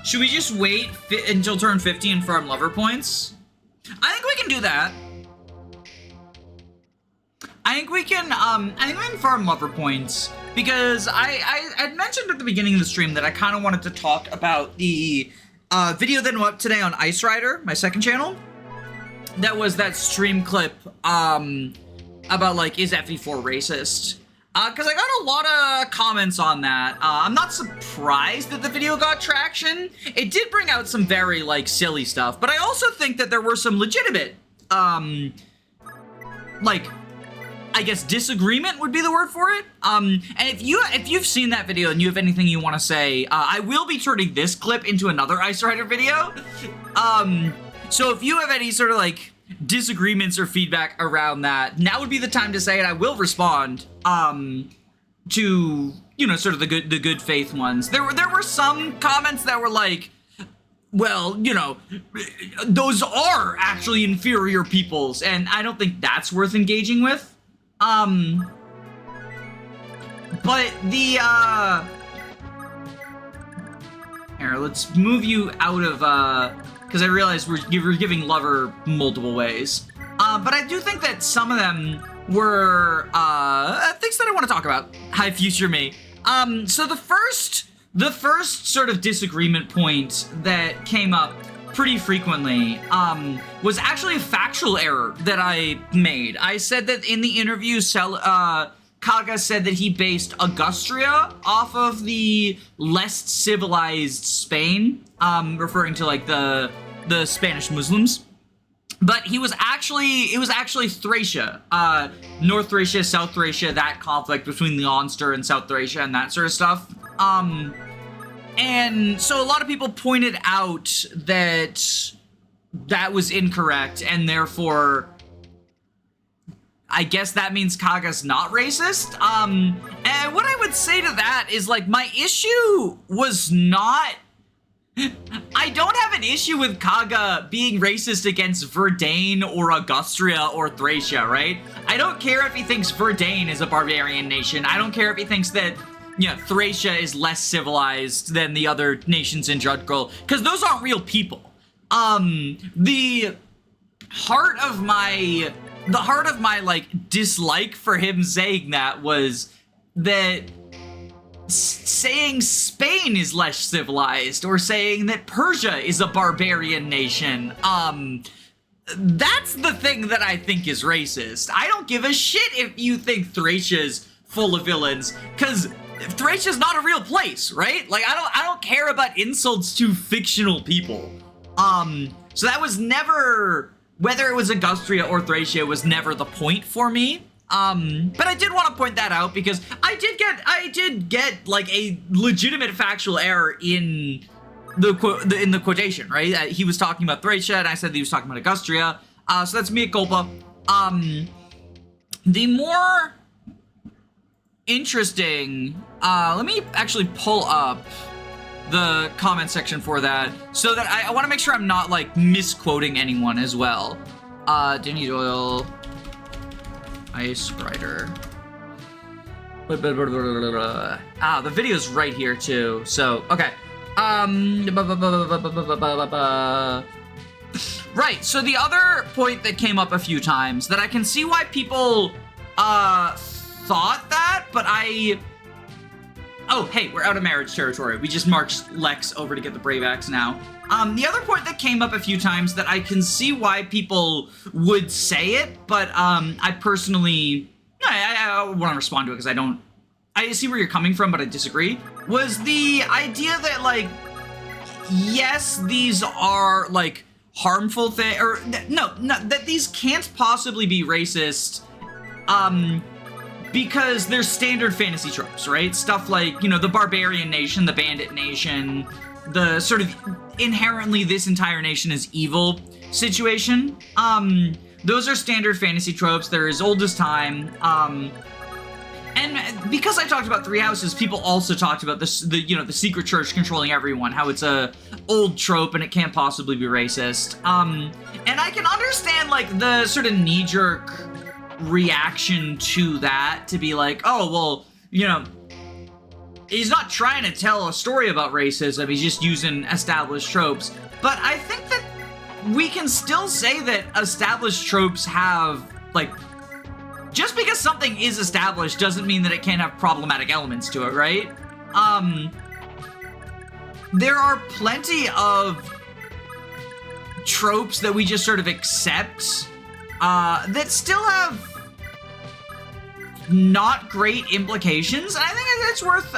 Should we just wait until turn 50 and farm lover points? I think we can do that. I think we can farm lover points because I'd mentioned at the beginning of the stream that I kind of wanted to talk about the video that went up today on Ice Rider, my second channel. That was that stream clip about like, is FE4 racist? Because I got a lot of comments on that. I'm not surprised that the video got traction. It did bring out some very like silly stuff, but I also think that there were some legitimate like, I guess disagreement would be the word for it. And if you've seen that video and you have anything you want to say, I will be turning this clip into another Ice Rider video. So if you have any sort of like disagreements or feedback around that, now would be the time to say it. I will respond to, you know, sort of the good faith ones. There were some comments that were like, well, you know, those are actually inferior peoples, and I don't think that's worth engaging with. But the here, let's move you out of because I realize we're giving Lover multiple ways. But I do think that some of them were things that I want to talk about. Hi, future me. So the first sort of disagreement point that came up pretty frequently was actually a factual error that I made. I said that in the interview, Kaga said that he based Augustria off of the less civilized Spain, referring to like the Spanish Muslims. But it was actually Thracia, North Thracia, South Thracia, that conflict between Leonster and South Thracia and that sort of stuff. And so a lot of people pointed out that that was incorrect, and therefore I guess that means Kaga's not racist. And what I would say to that is, like, my issue was not... I don't have an issue with Kaga being racist against Verdane or Augustria or Thracia, right? I don't care if he thinks Verdane is a barbarian nation. I don't care if he thinks that, you know, Thracia is less civilized than the other nations in Drudgirl, because those aren't real people. The heart of my like dislike for him saying that was that saying Spain is less civilized or saying that Persia is a barbarian nation, that's the thing that I think is racist. I don't give a shit if you think Thracia's full of villains, because Thracia's not a real place, right? Like, I don't care about insults to fictional people. So that was never, whether it was Augustria or Thracia, was never the point for me. But I did want to point that out because I did get like a legitimate factual error in the quotation, right? He was talking about Thracia and I said that he was talking about Augustria. So that's mea culpa. The more interesting, let me actually pull up the comment section for that so that I want to make sure I'm not like misquoting anyone as well. Danny Doyle, Ice Rider. The video's right here too. So, okay. Right, so the other point that came up a few times that I can see why people thought that, but oh, hey, we're out of marriage territory. We just marched Lex over to get the Brave Axe now. The other point that came up a few times that I can see why people would say it, but I personally, I want to respond to it because I see where you're coming from, but I disagree, was the idea that, like, yes, these are, like, harmful things, or, no, that these can't possibly be racist, because they're standard fantasy tropes, right? Stuff like, you know, the barbarian nation, the bandit nation, the sort of inherently this entire nation is evil situation. Those are standard fantasy tropes. They're as old as time. And because I talked about Three Houses, people also talked about this, the secret church controlling everyone, how it's a old trope and it can't possibly be racist. And I can understand, like, the sort of knee-jerk reaction to that, to be like, oh, well, you know, he's not trying to tell a story about racism, he's just using established tropes. But I think that we can still say that established tropes have, like, just because something is established doesn't mean that it can't have problematic elements to it, right? There are plenty of tropes that we just sort of accept that still have not great implications, and I think it's worth,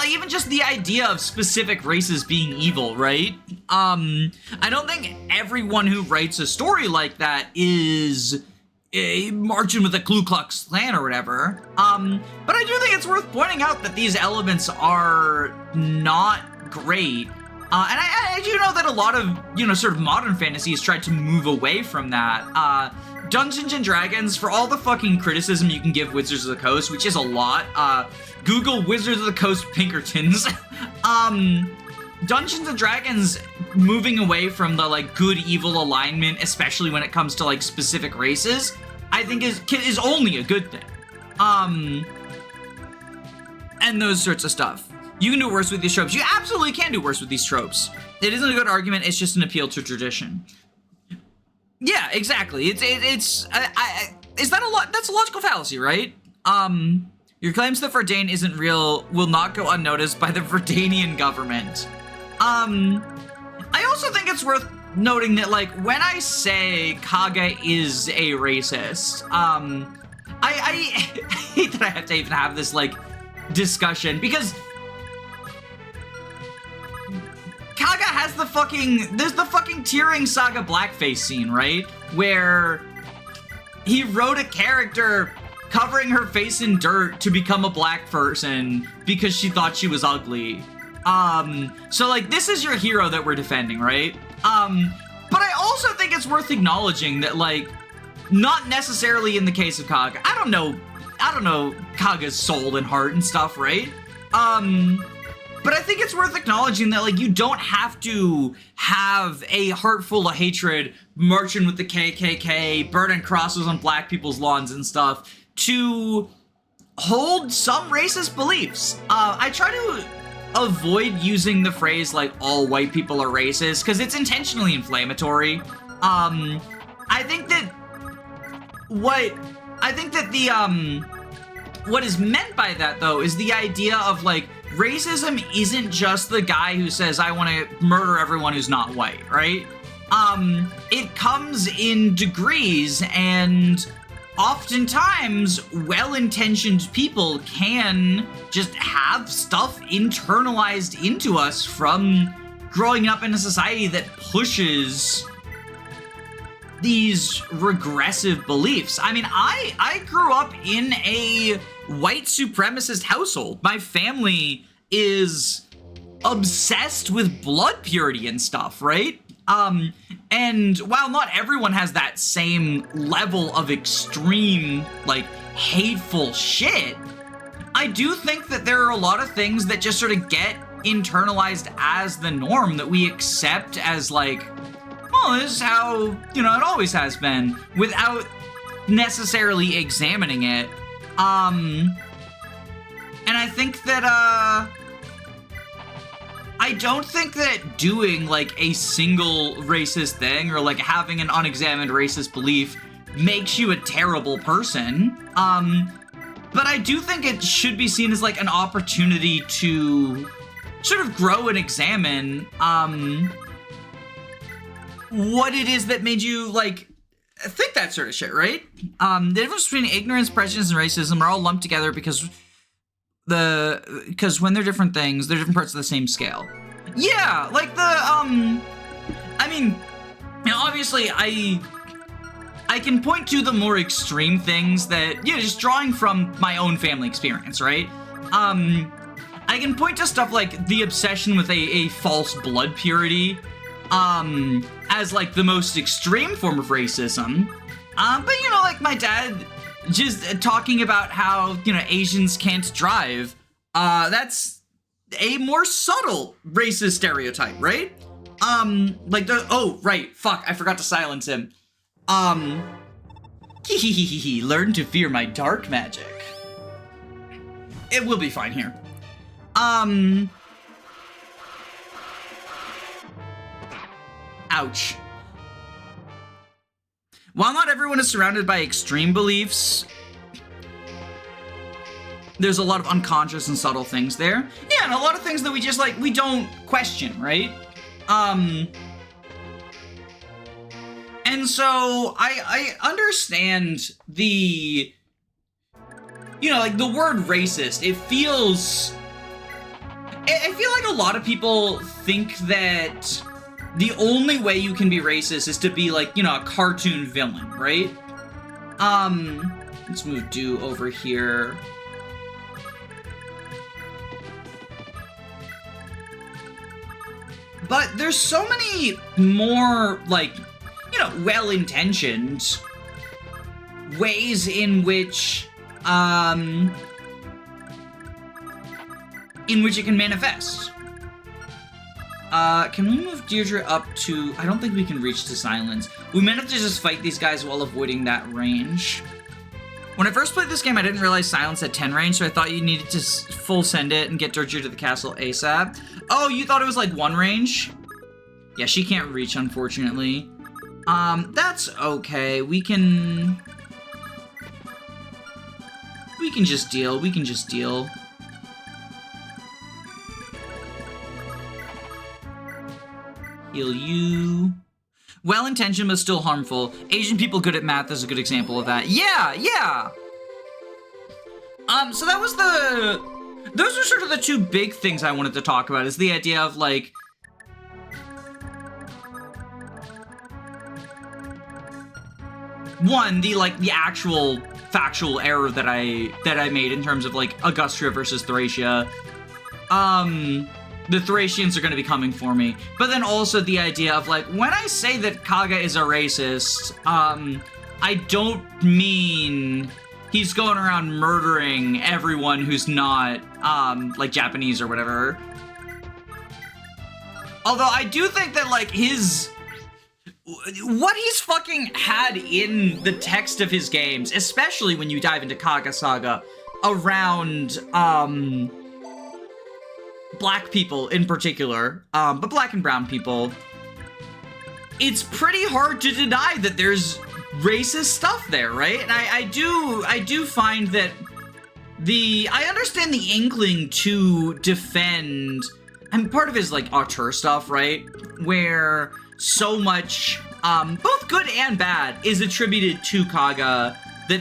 even just the idea of specific races being evil, right? I don't think everyone who writes a story like that is marching with the Ku Klux Klan or whatever, but I do think it's worth pointing out that these elements are not great. And I do know that a lot of, sort of modern fantasies tried to move away from that. Dungeons & Dragons, for all the fucking criticism you can give Wizards of the Coast, which is a lot, Google Wizards of the Coast Pinkertons. Dungeons & Dragons moving away from the, like, good-evil alignment, especially when it comes to, like, specific races, I think is only a good thing. And those sorts of stuff. You can do worse with these tropes. You absolutely can do worse with these tropes. It isn't a good argument, it's just an appeal to tradition. Yeah, exactly. Is that that's a logical fallacy, right? Your claims that Verdane isn't real will not go unnoticed by the Verdanian government. I also think it's worth noting that, like, when I say Kaga is a racist, I hate that I have to even have this, like, discussion, because Kaga has there's the fucking Tearing Saga blackface scene, right? Where he wrote a character covering her face in dirt to become a black person because she thought she was ugly. So, like, this is your hero that we're defending, right? But I also think it's worth acknowledging that, like, not necessarily in the case of Kaga. I don't know Kaga's soul and heart and stuff, right? But I think it's worth acknowledging that, like, you don't have to have a heart full of hatred, marching with the KKK, burning crosses on black people's lawns and stuff, to hold some racist beliefs. I try to avoid using the phrase, like, all white people are racist, because it's intentionally inflammatory. I think that what is meant by that, though, is the idea of, like, racism isn't just the guy who says, I want to murder everyone who's not white, right? It comes in degrees, and oftentimes well-intentioned people can just have stuff internalized into us from growing up in a society that pushes these regressive beliefs. I mean, I grew up in a white supremacist household. My family is obsessed with blood purity and stuff, right? And while not everyone has that same level of extreme, like, hateful shit, I do think that there are a lot of things that just sort of get internalized as the norm that we accept as, like, oh, this is how, it always has been, without necessarily examining it. And I think that, I don't think that doing, like, a single racist thing, or, like, having an unexamined racist belief makes you a terrible person. But I do think it should be seen as, like, an opportunity to sort of grow and examine, what it is that made you, like, think that sort of shit, right? The difference between ignorance, prejudice, and racism are all lumped together because when they're different things, they're different parts of the same scale. Yeah, like I mean, obviously I can point to the more extreme things that, just drawing from my own family experience, right? I can point to stuff like the obsession with a false blood purity, as, like, the most extreme form of racism. But, like, my dad just talking about how, Asians can't drive, that's a more subtle racist stereotype, right? Like, right, fuck, I forgot to silence him. Learn to fear my dark magic. It will be fine here. Ouch. While not everyone is surrounded by extreme beliefs, there's a lot of unconscious and subtle things there. Yeah, and a lot of things that we just, like, we don't question, right? And so I understand the, you know, like, the word racist. It feels, I feel like a lot of people think that the only way you can be racist is to be, like, you know, a cartoon villain, right? Let's move Do over here. But there's so many more, like, you know, well-intentioned ways in which it can manifest. Can we move Deirdre up to... I don't think we can reach to silence. We might have to just fight these guys while avoiding that range. When I first played this game, I didn't realize silence had 10 range, so I thought you needed to full send it and get Deirdre to the castle ASAP. Oh, you thought it was like 1 range? Yeah, she can't reach, unfortunately. That's okay. We can just deal. We can just deal. Heal you. Well-intentioned, but still harmful. Asian people good at math is a good example of that. Yeah, yeah! So that was those are sort of the 2 big things I wanted to talk about, is the idea of, like, one, the actual factual error that I made in terms of, like, Augustria versus Thracia. The Thracians are going to be coming for me. But then also the idea of, like, when I say that Kaga is a racist, I don't mean he's going around murdering everyone who's not, like, Japanese or whatever. Although I do think that, like, what he's fucking had in the text of his games, especially when you dive into Kaga Saga, around, black people in particular, but black and brown people, it's pretty hard to deny that there's racist stuff there, right? And I do find that I understand the inkling to defend, and part of it is, like, auteur stuff, right? Where so much, both good and bad, is attributed to Kaga that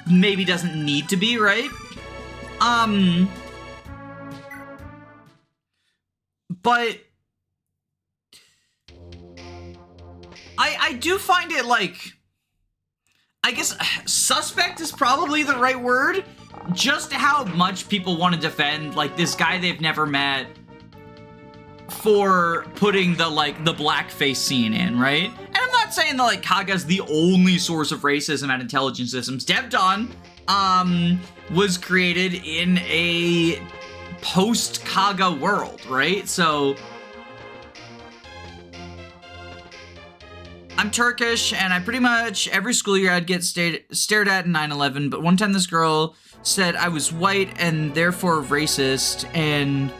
maybe doesn't need to be, right? But I do find it, like, I guess suspect is probably the right word, just how much people want to defend, like, this guy they've never met for putting the, like, the blackface scene in, right? And I'm not saying that, like, Kaga's the only source of racism at intelligence systems. Devdon was created in a post-Kaga world, right? So I'm Turkish, and I pretty much every school year I'd get stared at in 9/11, but one time this girl said I was white and therefore racist, and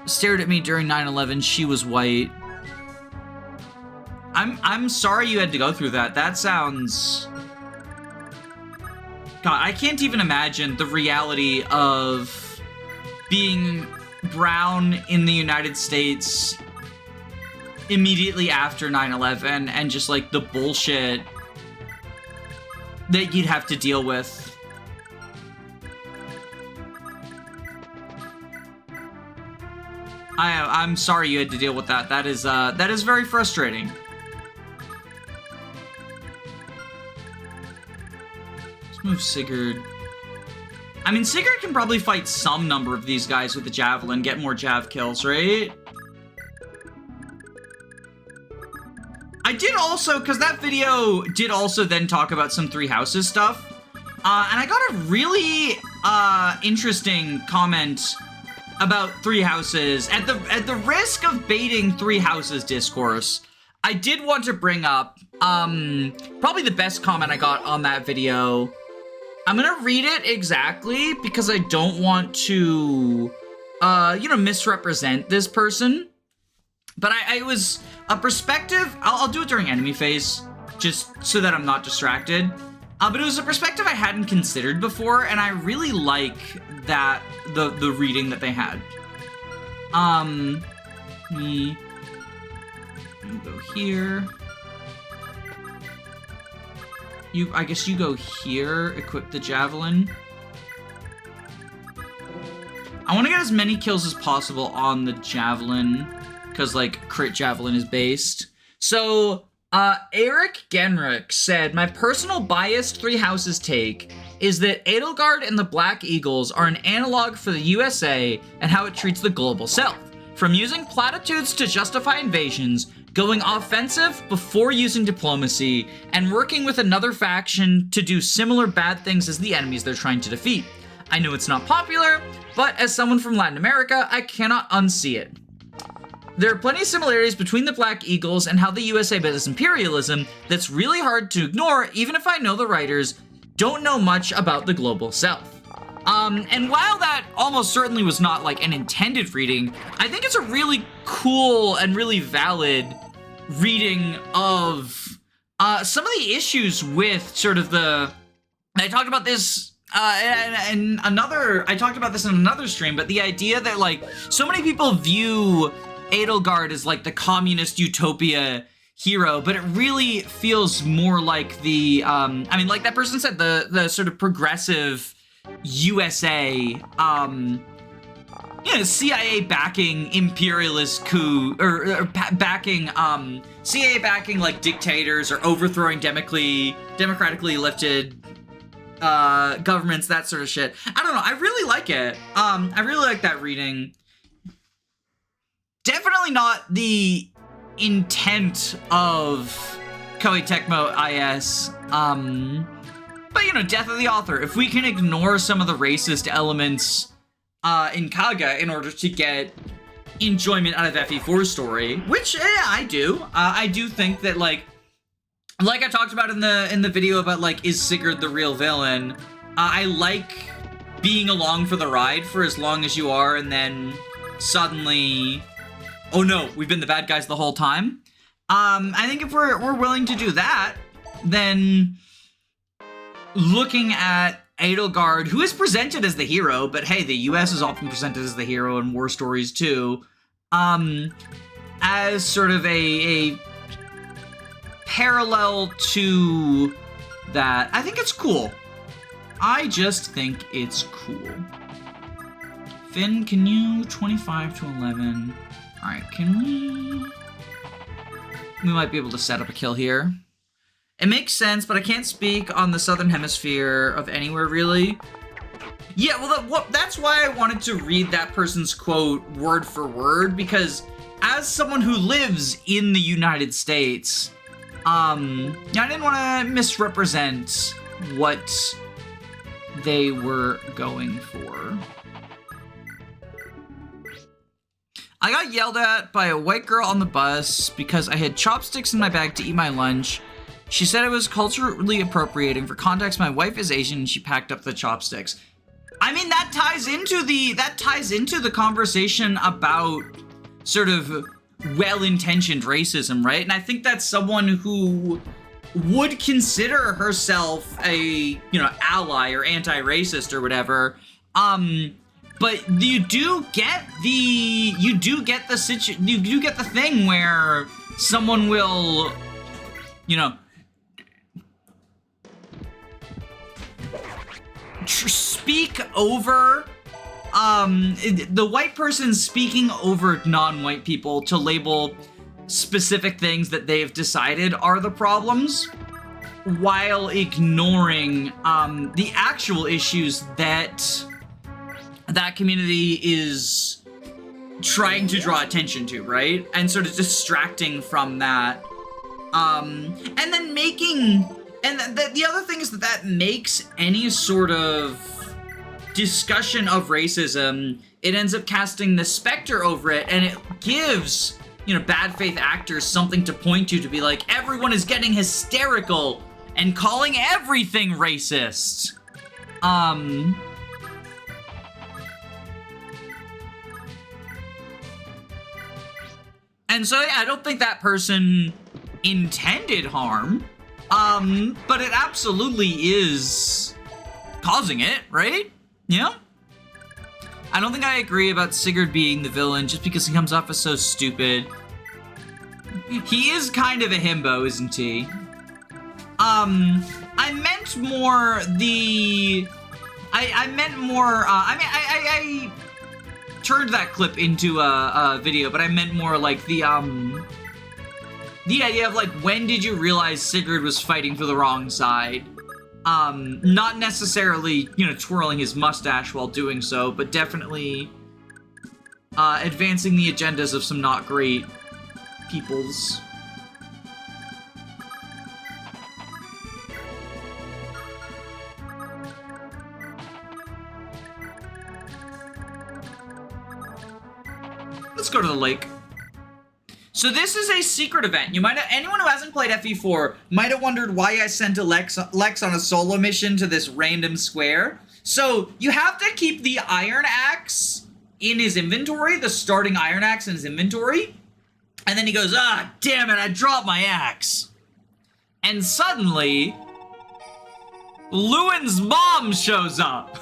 stared at me during 9/11. She was white. I'm sorry you had to go through that. That sounds... God, I can't even imagine the reality of being brown in the United States immediately after 9/11 and just, like, the bullshit that you'd have to deal with. I'm sorry you had to deal with that. That is very frustrating. Let's move Sigurd. I mean, Sigurd can probably fight some number of these guys with the javelin, get more jav kills, right? I did also, because that video did also then talk about some Three Houses stuff, and I got a really interesting comment about Three Houses. At the risk of baiting Three Houses discourse, I did want to bring up probably the best comment I got on that video, I'm gonna read it exactly because I don't want to, misrepresent this person. But I was a perspective. I'll do it during enemy phase, just so that I'm not distracted. But it was a perspective I hadn't considered before, and I really like that the reading that they had. You go here. I guess you go here, equip the javelin. I want to get as many kills as possible on the javelin, because, like, crit javelin is based. So, Eric Genrich said, my personal biased Three Houses take is that Edelgard and the Black Eagles are an analog for the USA and how it treats the global south. From using platitudes to justify invasions, going offensive before using diplomacy, and working with another faction to do similar bad things as the enemies they're trying to defeat. I know it's not popular, but as someone from Latin America, I cannot unsee it. There are plenty of similarities between the Black Eagles and how the USA does imperialism that's really hard to ignore, even if I know the writers don't know much about the global south. And while that almost certainly was not like an intended reading, I think it's a really cool and really valid reading of some of the issues with sort of I talked about this I talked about this in another stream, but the idea that like so many people view Edelgard as like the communist utopia hero, but it really feels more like the like that person said, the sort of progressive USA CIA backing imperialist coup or backing CIA backing like dictators or overthrowing democratically elected governments, that sort of shit. I don't know, I really like it. I really like that reading. Definitely not the intent of Koei Tecmo IS. But, death of the author. If we can ignore some of the racist elements in Kaga in order to get enjoyment out of FE4's story, which, I do. I do think that, like I talked about in the video about, like, is Sigurd the real villain? I like being along for the ride for as long as you are, and then suddenly, oh no, we've been the bad guys the whole time. I think if we're willing to do that, then looking at Edelgard, who is presented as the hero, but hey, the US is often presented as the hero in war stories too, as sort of a parallel to that, I think it's cool. I just think it's cool. Finn, can you 25 to 11? All right, we might be able to set up a kill here. It makes sense, but I can't speak on the Southern Hemisphere of anywhere, really. Yeah, well, that's why I wanted to read that person's quote word for word, because as someone who lives in the United States, I didn't want to misrepresent what they were going for. I got yelled at by a white girl on the bus because I had chopsticks in my bag to eat my lunch. She said it was culturally appropriating. For context, my wife is Asian and she packed up the chopsticks. I mean, that ties into the conversation about sort of well-intentioned racism, right? And I think that's someone who would consider herself a, ally or anti-racist or whatever. But you do get the thing where someone will, speak over the white person speaking over non-white people to label specific things that they've decided are the problems, while ignoring the actual issues that community is trying to draw attention to, right? And sort of distracting from that. And then the other thing is that makes any sort of discussion of racism, it ends up casting the specter over it, and it gives, bad faith actors something to point to be like, everyone is getting hysterical and calling everything racist. And so, yeah, I don't think that person intended harm, but it absolutely is causing it, right? Yeah? I don't think I agree about Sigurd being the villain just because he comes off as so stupid. He is kind of a himbo, isn't he? I meant more the... I meant more, I turned that clip into a video, but I meant more like the idea of like, when did you realize Sigurd was fighting for the wrong side? Not necessarily, you know, twirling his mustache while doing so, but definitely advancing the agendas of some not great peoples. Let's go to the lake. So this is a secret event. You might have, anyone who hasn't played FE4 might have wondered why I sent Lex on a solo mission to this random square. So you have to keep the iron axe in his inventory, the starting iron axe in his inventory. And then he goes, ah, damn it, I dropped my axe. And suddenly, Lewin's mom shows up.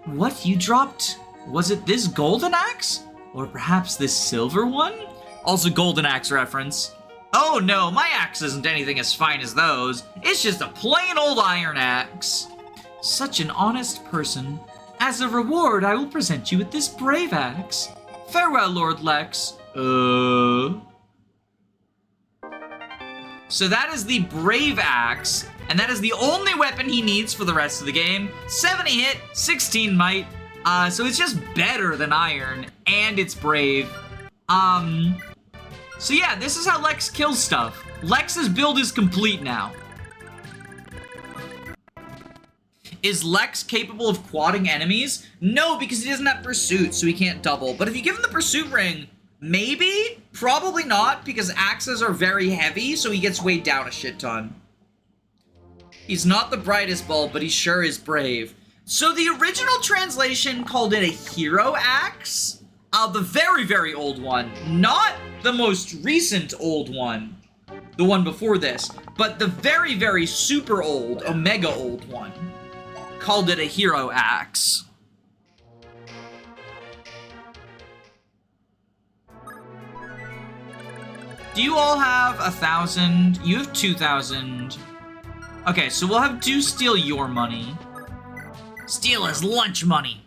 What, you dropped? Was it this golden axe? Or perhaps this silver one? Also golden axe reference. Oh no, my axe isn't anything as fine as those. It's just a plain old iron axe. Such an honest person. As a reward, I will present you with this brave axe. Farewell, Lord Lex. So that is the brave axe, and that is the only weapon he needs for the rest of the game. 70 hit, 16 might. So it's just better than iron, and it's brave. So yeah, this is how Lex kills stuff. Lex's build is complete now. Is Lex capable of quadding enemies? No, because he doesn't have pursuit, so he can't double. But if you give him the pursuit ring, maybe? Probably not, because axes are very heavy, so he gets weighed down a shit ton. He's not the brightest bulb, but he sure is brave. So the original translation called it a hero axe. The very, very old one. Not the most recent old one. The one before this. But the very, very super old, omega old one. Called it a hero axe. Do you all have 1,000? You have 2,000. Okay, so we'll have Do steal your money. Steal his lunch money.